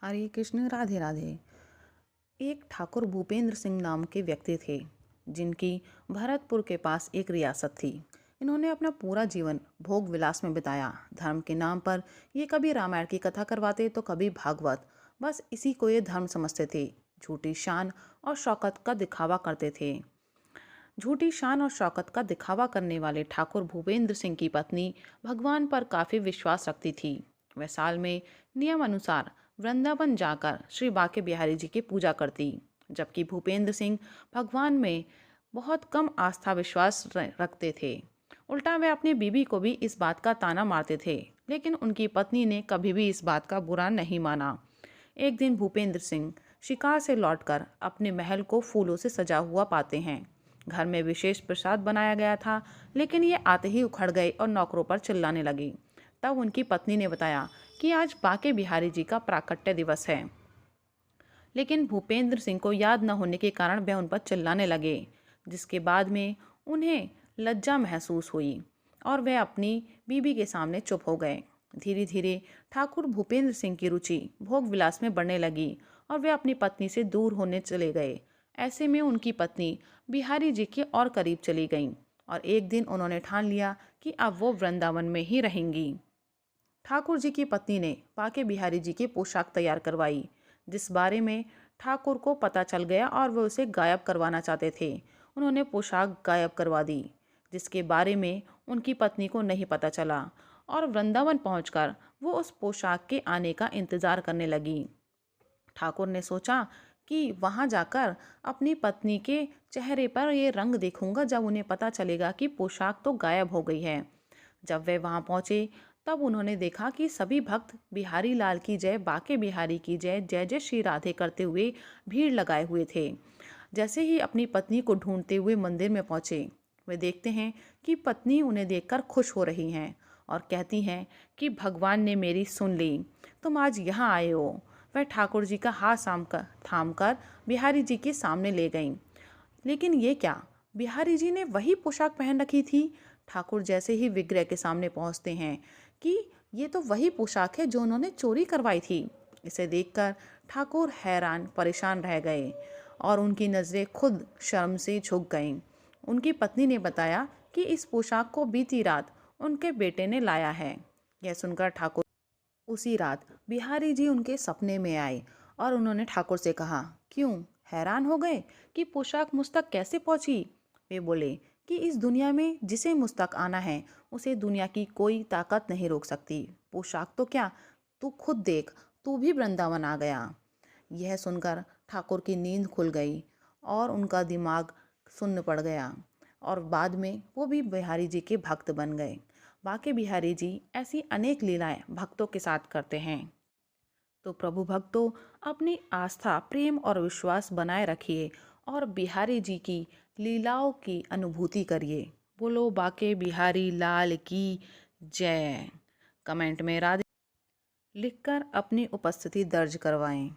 हरे कृष्ण, राधे राधे। एक ठाकुर भूपेंद्र सिंह नाम के व्यक्ति थे जिनकी भरतपुर के पास एक रियासत थी। इन्होंने अपना पूरा जीवन भोग विलास में बिताया। धर्म के नाम पर ये कभी रामायण की कथा करवाते तो कभी भागवत। बस इसी को ये धर्म समझते थे। झूठी शान और शौकत का दिखावा करते थे। झूठी शान और शौकत का दिखावा करने वाले ठाकुर भूपेंद्र सिंह की पत्नी भगवान पर काफ़ी विश्वास रखती थी। वह साल में नियम अनुसार वृंदावन जाकर श्री बांके बिहारी जी की पूजा करती, जबकि भूपेंद्र सिंह भगवान में बहुत कम आस्था विश्वास रखते थे। उल्टा वे अपनी बीबी को भी इस बात का ताना मारते थे, लेकिन उनकी पत्नी ने कभी भी इस बात का बुरा नहीं माना। एक दिन भूपेंद्र सिंह शिकार से लौटकर अपने महल को फूलों से सजा हुआ पाते हैं। घर में विशेष प्रसाद बनाया गया था, लेकिन ये आते ही उखड़ गए और नौकरों पर चिल्लाने लगी। तब उनकी पत्नी ने बताया कि आज बांके बिहारी जी का प्राकट्य दिवस है, लेकिन भूपेंद्र सिंह को याद न होने के कारण वह उन पर चिल्लाने लगे, जिसके बाद में उन्हें लज्जा महसूस हुई और वह अपनी बीबी के सामने चुप हो गए। धीरे धीरे ठाकुर भूपेंद्र सिंह की रुचि भोग विलास में बढ़ने लगी और वे अपनी पत्नी से दूर होने चले गए। ऐसे में उनकी पत्नी बिहारी जी के और करीब चली गईं और एक दिन उन्होंने ठान लिया कि अब वो वृंदावन में ही रहेंगी। ठाकुर जी की पत्नी ने बांके बिहारी जी की पोशाक तैयार करवाई, जिस बारे में ठाकुर को पता चल गया और वे उसे गायब करवाना चाहते थे। उन्होंने पोशाक गायब करवा दी, जिसके बारे में उनकी पत्नी को नहीं पता चला और वृंदावन पहुंचकर वो उस पोशाक के आने का इंतज़ार करने लगी। ठाकुर ने सोचा कि वहां जाकर अपनी पत्नी के चेहरे पर ये रंग देखूंगा जब उन्हें पता चलेगा कि पोशाक तो गायब हो गई है। जब वे वहां पहुंचे तब उन्होंने देखा कि सभी भक्त बिहारी लाल की जय, बांके बिहारी की जय, जय जय श्री राधे करते हुए भीड़ लगाए हुए थे। जैसे ही अपनी पत्नी को ढूंढते हुए मंदिर में पहुंचे, वे देखते हैं कि पत्नी उन्हें देखकर खुश हो रही हैं और कहती हैं कि भगवान ने मेरी सुन ली, तुम आज यहाँ आए हो। वह ठाकुर जी का हाथ थाम कर बिहारी जी के सामने ले गईं। लेकिन ये क्या, बिहारी जी ने वही पोशाक पहन रखी थी। ठाकुर जैसे ही विग्रह के सामने पहुंचते हैं कि ये तो वही पोशाक है जो उन्होंने चोरी करवाई थी। इसे देखकर ठाकुर हैरान परेशान रह गए और उनकी नज़रें खुद शर्म से झुक गईं। उनकी पत्नी ने बताया कि इस पोशाक को बीती रात उनके बेटे ने लाया है। यह सुनकर ठाकुर उसी रात बिहारी जी उनके सपने में आए और उन्होंने ठाकुर से कहा, क्यों हैरान हो गए कि पोशाक मुझ तक कैसे पहुंची? वे बोले कि इस दुनिया में जिसे मुझ तक आना है उसे दुनिया की कोई ताकत नहीं रोक सकती। पोशाक तो क्या, तू खुद देख, तू भी वृंदावन आ गया। यह सुनकर ठाकुर की नींद खुल गई और उनका दिमाग सुन्न पड़ गया और बाद में वो भी बिहारी जी के भक्त बन गए। बांके बिहारी जी ऐसी अनेक लीलाएं भक्तों के साथ करते हैं। तो प्रभु भक्तों, अपनी आस्था, प्रेम और विश्वास बनाए रखिए और बिहारी जी की लीलाओं की अनुभूति करिए। बोलो बांके बिहारी लाल की जय। कमेंट में राधे लिखकर अपनी उपस्थिति दर्ज करवाएं।